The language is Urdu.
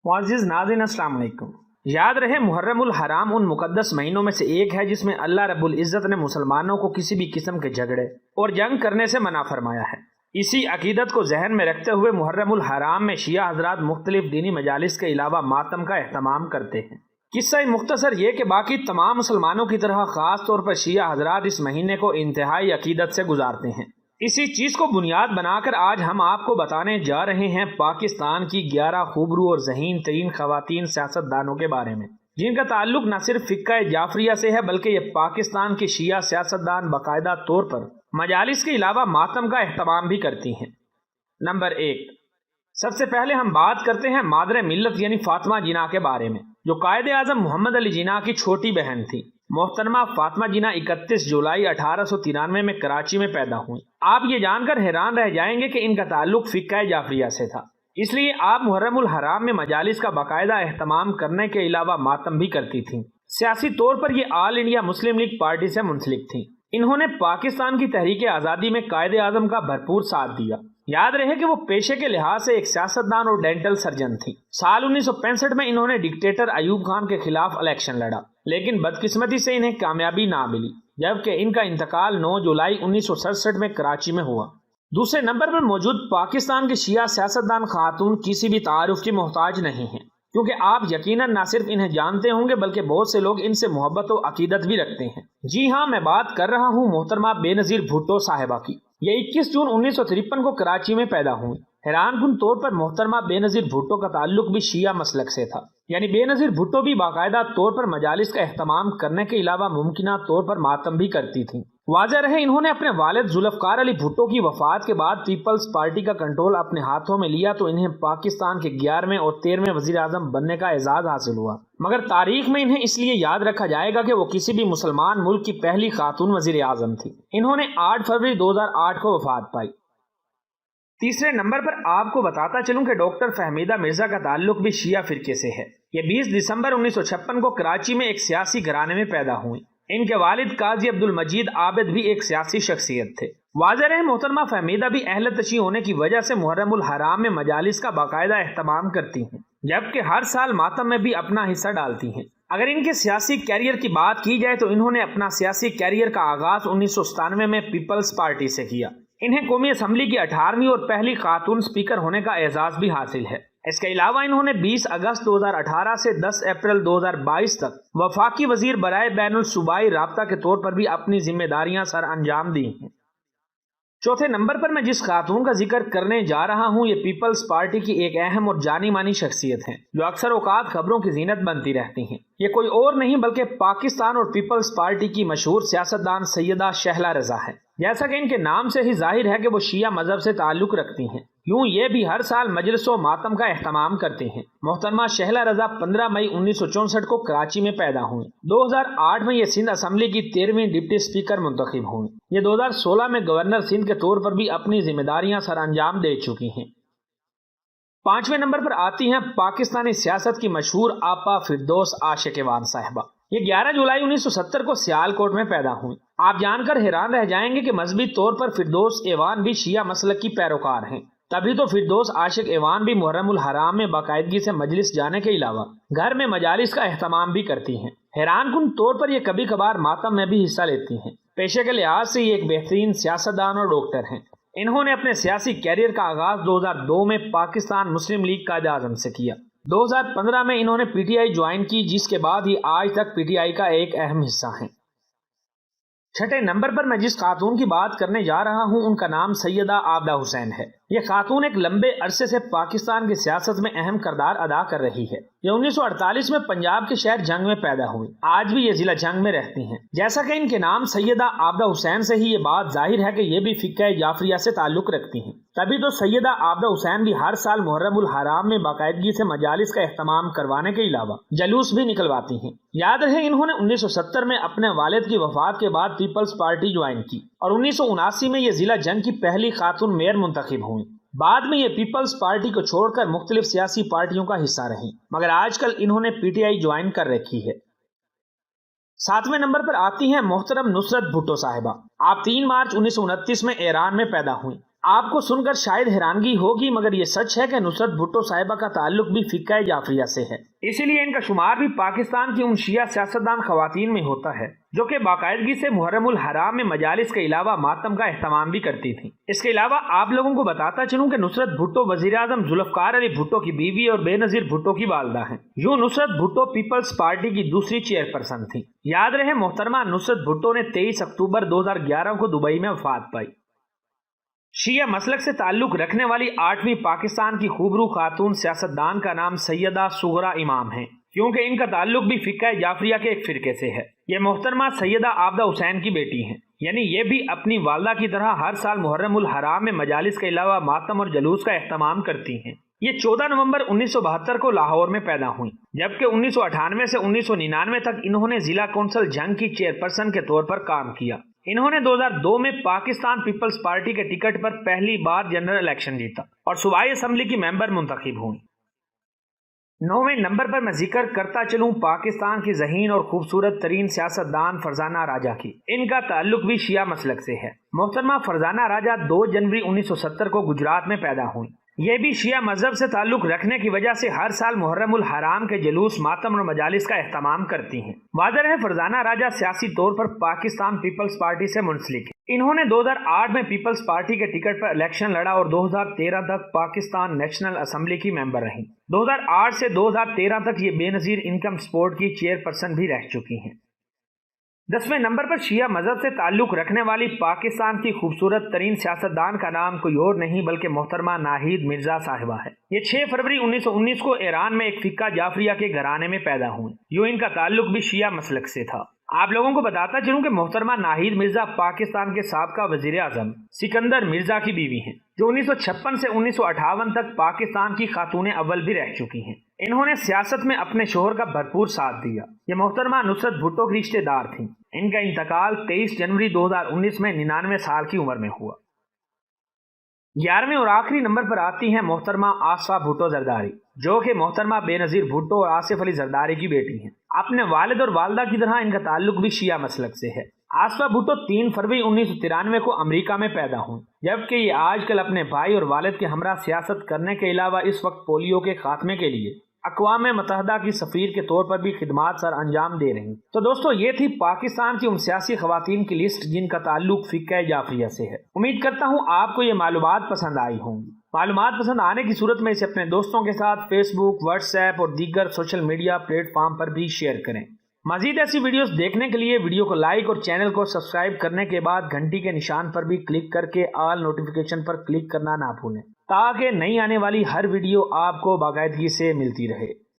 معزز ناظرین السلام علیکم۔ یاد رہے محرم الحرام ان مقدس مہینوں میں سے ایک ہے جس میں اللہ رب العزت نے مسلمانوں کو کسی بھی قسم کے جھگڑے اور جنگ کرنے سے منع فرمایا ہے۔ اسی عقیدت کو ذہن میں رکھتے ہوئے محرم الحرام میں شیعہ حضرات مختلف دینی مجالس کے علاوہ ماتم کا اہتمام کرتے ہیں۔ قصہ مختصر یہ کہ باقی تمام مسلمانوں کی طرح خاص طور پر شیعہ حضرات اس مہینے کو انتہائی عقیدت سے گزارتے ہیں۔ اسی چیز کو بنیاد بنا کر آج ہم آپ کو بتانے جا رہے ہیں پاکستان کی 11 خوبرو اور ذہین ترین خواتین سیاست دانوں کے بارے میں، جن کا تعلق نہ صرف فقہ جعفریہ سے ہے بلکہ یہ پاکستان کی شیعہ سیاست دان باقاعدہ طور پر مجالس کے علاوہ ماتم کا اہتمام بھی کرتی ہیں۔ نمبر 1، سب سے پہلے ہم بات کرتے ہیں مادر ملت یعنی فاطمہ جناح کے بارے میں، جو قائد اعظم محمد علی جناح کی چھوٹی بہن تھی۔ محترمہ فاطمہ جناح 31 جولائی 1893 میں کراچی میں پیدا ہوئی۔ آپ یہ جان کر حیران رہ جائیں گے کہ ان کا تعلق فقہ جعفریہ سے تھا، اس لیے آپ محرم الحرام میں مجالس کا باقاعدہ اہتمام کرنے کے علاوہ ماتم بھی کرتی تھیں۔ سیاسی طور پر یہ آل انڈیا مسلم لیگ پارٹی سے منسلک تھیں۔ انہوں نے پاکستان کی تحریک آزادی میں قائد اعظم کا بھرپور ساتھ دیا۔ یاد رہے کہ وہ پیشے کے لحاظ سے ایک سیاستدان اور ڈینٹل سرجن تھی۔ سال 1965 میں انہوں نے ڈکٹیٹر ایوب خان کے خلاف الیکشن لڑا، لیکن بدقسمتی سے انہیں کامیابی نہ ملی، جبکہ ان کا انتقال 9 جولائی 1967 میں کراچی میں ہوا۔ دوسرے نمبر پر موجود پاکستان کی شیعہ سیاستدان خاتون کسی بھی تعارف کی محتاج نہیں ہیں، کیونکہ آپ یقیناً نہ صرف انہیں جانتے ہوں گے بلکہ بہت سے لوگ ان سے محبت و عقیدت بھی رکھتے ہیں۔ جی ہاں، میں بات کر رہا ہوں محترمہ بے نظیر بھٹو صاحبہ کی۔ یہ 21 جون 1953 کو کراچی میں پیدا ہوئی۔ حیران کن طور پر محترمہ بے نظیر بھٹو کا تعلق بھی شیعہ مسلک سے تھا، یعنی بے نظیر بھٹو بھی باقاعدہ طور پر مجالس کا اہتمام کرنے کے علاوہ ممکنہ طور پر ماتم بھی کرتی تھیں۔ واضح رہے انہوں نے اپنے والد ذوالفقار علی بھٹو کی وفات کے بعد پیپلز پارٹی کا کنٹرول اپنے ہاتھوں میں لیا تو انہیں پاکستان کے 11ویں اور 13ویں وزیر اعظم بننے کا اعزاز حاصل ہوا، مگر تاریخ میں انہیں اس لیے یاد رکھا جائے گا کہ وہ کسی بھی مسلمان ملک کی پہلی خاتون وزیر اعظم تھی۔ انہوں نے 8 فروری 2008 کو وفات پائی۔ تیسرے نمبر پر آپ کو بتاتا چلوں کہ ڈاکٹر فہمیدہ مرزا کا تعلق بھی شیعہ فرقے سے ہے۔ یہ 20 دسمبر 1956 کو کراچی میں ایک سیاسی گھرانے میں پیدا ہوئی۔ ان کے والد قاضی عبد المجید عابد بھی ایک سیاسی شخصیت تھے۔ واضح رہے محترمہ فہمیدہ بھی اہل تشیع ہونے کی وجہ سے محرم الحرام میں مجالس کا باقاعدہ اہتمام کرتی ہیں، جبکہ ہر سال ماتم میں بھی اپنا حصہ ڈالتی ہیں۔ اگر ان کے سیاسی کیریئر کی بات کی جائے تو انہوں نے اپنا سیاسی کیریئر کا آغاز 1997 میں پیپلز پارٹی سے کیا۔ انہیں قومی اسمبلی کی 18ویں اور پہلی خاتون سپیکر ہونے کا اعزاز بھی حاصل ہے۔ اس کے علاوہ انہوں نے 20 اگست 2018 سے 10 اپریل 2022 تک وفاقی وزیر برائے بین الصوبائی رابطہ کے طور پر بھی اپنی ذمہ داریاں سر انجام دی ہیں۔ چوتھے نمبر پر میں جس خاتون کا ذکر کرنے جا رہا ہوں یہ پیپلز پارٹی کی ایک اہم اور جانی مانی شخصیت ہے، جو اکثر اوقات خبروں کی زینت بنتی رہتی ہیں۔ یہ کوئی اور نہیں بلکہ پاکستان اور پیپلز پارٹی کی مشہور سیاستدان سیدہ شہلا رضا ہے۔ جیسا کہ ان کے نام سے ہی ظاہر ہے کہ وہ شیعہ مذہب سے تعلق رکھتی ہیں، یوں یہ بھی ہر سال مجلس و ماتم کا اہتمام کرتے ہیں۔ محترمہ شہلا رضا 15 مئی 1964 کو کراچی میں پیدا ہوئی۔ 2008 میں یہ سندھ اسمبلی کی 13ویں ڈپٹی سپیکر منتخب ہوئی۔ یہ 2016 میں گورنر سندھ کے طور پر بھی اپنی ذمہ داریاں سر انجام دے چکی ہیں۔ 5ویں نمبر پر آتی ہیں پاکستانی سیاست کی مشہور آپا فردوس عاشق ایوان صاحبہ۔ یہ 11 جولائی 1970 کو سیالکوٹ میں پیدا ہوئی۔ آپ جان کر حیران رہ جائیں گے کہ مذہبی طور پر فردوس ایوان بھی شیعہ مسلک کی پیروکار ہیں، تبھی تو فردوس عاشق ایوان بھی محرم الحرام میں باقاعدگی سے مجلس جانے کے علاوہ گھر میں مجالس کا اہتمام بھی کرتی ہیں۔ حیران کن طور پر یہ کبھی کبھار ماتم میں بھی حصہ لیتی ہیں۔ پیشے کے لحاظ سے یہ ایک بہترین سیاستدان اور ڈاکٹر ہیں۔ انہوں نے اپنے سیاسی کیریئر کا آغاز 2002 میں پاکستان مسلم لیگ قائد اعظم سے کیا۔ 2015 میں انہوں نے پی ٹی آئی جوائن کی، جس کے بعد ہی آج تک پی ٹی آئی کا ایک اہم حصہ ہیں۔ چھٹے نمبر پر میں جس خاتون کی بات کرنے جا رہا ہوں ان کا نام سیدہ عابدہ حسین ہے۔ یہ خاتون ایک لمبے عرصے سے پاکستان کی سیاست میں اہم کردار ادا کر رہی ہے۔ یہ 1948 میں پنجاب کے شہر جنگ میں پیدا ہوئی۔ آج بھی یہ ضلع جنگ میں رہتی ہیں۔ جیسا کہ ان کے نام سیدہ عابدہ حسین سے ہی یہ بات ظاہر ہے کہ یہ بھی فقہ جعفریہ سے تعلق رکھتی ہیں، تبھی تو سیدہ عابدہ حسین بھی ہر سال محرم الحرام میں باقاعدگی سے مجالس کا اہتمام کروانے کے علاوہ جلوس بھی نکلواتی ہیں۔ یاد رہے انہوں نے 1970 میں اپنے والد کی وفات کے بعد پیپلز پارٹی جوائن کی اور 1979 میں یہ ضلع جنگ کی پہلی خاتون میئر منتخب ہوئی۔ بعد میں یہ پیپلز پارٹی کو چھوڑ کر مختلف سیاسی پارٹیوں کا حصہ رہیں، مگر آج کل انہوں نے پی ٹی آئی جوائن کر رکھی ہے۔ 7ویں نمبر پر آتی ہیں محترم نصرت بھٹو صاحبہ۔ آپ 3 مارچ 1929 میں ایران میں پیدا ہوئی۔ آپ کو سنکر شاید حیرانگی ہوگی مگر یہ سچ ہے کہ نصرت بھٹو صاحبہ کا تعلق بھی فقہ جعفریہ سے ہے، اسی لیے ان کا شمار بھی پاکستان کی ان شیعہ سیاستدان خواتین میں ہوتا ہے جو کہ باقاعدگی سے محرم الحرام میں مجالس کے علاوہ ماتم کا اہتمام بھی کرتی تھیں۔ اس کے علاوہ آپ لوگوں کو بتاتا چلوں کہ نصرت بھٹو وزیر اعظم ذوالفقار علی بھٹو کی بیوی اور بے نظیر بھٹو کی والدہ ہیں۔ یوں نصرت بھٹو پیپلز پارٹی کی دوسری چیئرپرسن تھیں۔ یاد رہے محترمہ نصرت بھٹو نے 23 اکتوبر 2011 کو دبئی میں وفات پائی۔ شیعہ مسلک سے تعلق رکھنے والی 8ویں پاکستان کی خوبرو خاتون سیاستدان کا نام سیدہ صغرا امام ہے، کیونکہ ان کا تعلق بھی فقہ جعفریہ کے ایک فرقے سے ہے۔ یہ محترمہ سیدہ عابدہ حسین کی بیٹی ہیں، یعنی یہ بھی اپنی والدہ کی طرح ہر سال محرم الحرام میں مجالس کے علاوہ ماتم اور جلوس کا اہتمام کرتی ہیں۔ یہ 14 نومبر 1972 کو لاہور میں پیدا ہوئی، جبکہ 1998 سے 1999 تک انہوں نے ضلع کونسل جنگ کی چیئرپرسن کے طور پر کام کیا۔ انہوں نے 2002 میں پاکستان پیپلز پارٹی کے ٹکٹ پر پہلی بار جنرل الیکشن جیتا اور صوبائی اسمبلی کی ممبر منتخب ہوئی۔ 9ویں نمبر پر میں ذکر کرتا چلوں پاکستان کی ذہین اور خوبصورت ترین سیاستدان فرزانہ راجہ کی۔ ان کا تعلق بھی شیعہ مسلک سے ہے۔ محترمہ فرزانہ راجہ 2 جنوری 1970 کو گجرات میں پیدا ہوئی۔ یہ بھی شیعہ مذہب سے تعلق رکھنے کی وجہ سے ہر سال محرم الحرام کے جلوس، ماتم اور مجالس کا اہتمام کرتی ہیں۔ واضح ہے فرزانہ راجہ سیاسی طور پر پاکستان پیپلز پارٹی سے منسلک ہے۔ انہوں نے 2008 میں پیپلز پارٹی کے ٹکٹ پر الیکشن لڑا اور 2013 تک پاکستان نیشنل اسمبلی کی ممبر رہیں۔ 2008 سے 2013 تک یہ بے نظیر انکم سپورٹ کی چیئرپرسن بھی رہ چکی ہیں۔ 10ویں نمبر پر شیعہ مذہب سے تعلق رکھنے والی پاکستان کی خوبصورت ترین سیاستدان کا نام کوئی اور نہیں بلکہ محترمہ ناہید مرزا صاحبہ ہے۔ یہ 6 فروری 1919 کو ایران میں ایک فقہ جعفریہ کے گھرانے میں پیدا ہوئی۔ یوں ان کا تعلق بھی شیعہ مسلک سے تھا۔ آپ لوگوں کو بتاتا چلوں کہ محترمہ ناہید مرزا پاکستان کے سابقہ وزیر اعظم سکندر مرزا کی بیوی ہیں، جو 1956 سے 1958 تک پاکستان کی خاتون اول بھی رہ چکی ہیں۔ انہوں نے سیاست میں اپنے شوہر کا بھرپور ساتھ دیا۔ یہ محترمہ نصرت بھٹو کی رشتہ دار تھیں۔ ان کا انتقال 23 جنوری 2019 میں 99 سال کی عمر میں ہوا۔ 11ویں اور آخری نمبر پر آتی ہیں محترمہ آصفہ بھٹو زرداری، جو کہ محترمہ بے نظیر بھٹو اور آصف علی زرداری کی بیٹی ہیں۔ اپنے والد اور والدہ کی طرح ان کا تعلق بھی شیعہ مسلک سے ہے۔ آصفہ بھٹو 3 فروری 1993 کو امریکہ میں پیدا ہوئی، جبکہ یہ آج کل اپنے بھائی اور والد کے ہمراہ سیاست کرنے کے علاوہ اس وقت پولیو کے خاتمے کے لیے اقوام متحدہ کی سفیر کے طور پر بھی خدمات سر انجام دے رہی ہیں۔ تو دوستو، یہ تھی پاکستان کی ان سیاسی خواتین کی لسٹ جن کا تعلق فقہ جعفریہ سے ہے۔ امید کرتا ہوں آپ کو یہ معلومات پسند آئی ہوں گی۔ معلومات پسند آنے کی صورت میں اسے اپنے دوستوں کے ساتھ فیس بک، واٹس ایپ اور دیگر سوشل میڈیا پلیٹ فارم پر بھی شیئر کریں۔ مزید ایسی ویڈیوز دیکھنے کے لیے ویڈیو کو لائک اور چینل کو سبسکرائب کرنے کے بعد گھنٹی کے نشان پر بھی کلک کر کے آل نوٹیفیکیشن پر کلک کرنا نہ بھولیں، تاکہ نئی آنے والی ہر ویڈیو آپ کو باقاعدگی سے ملتی رہے۔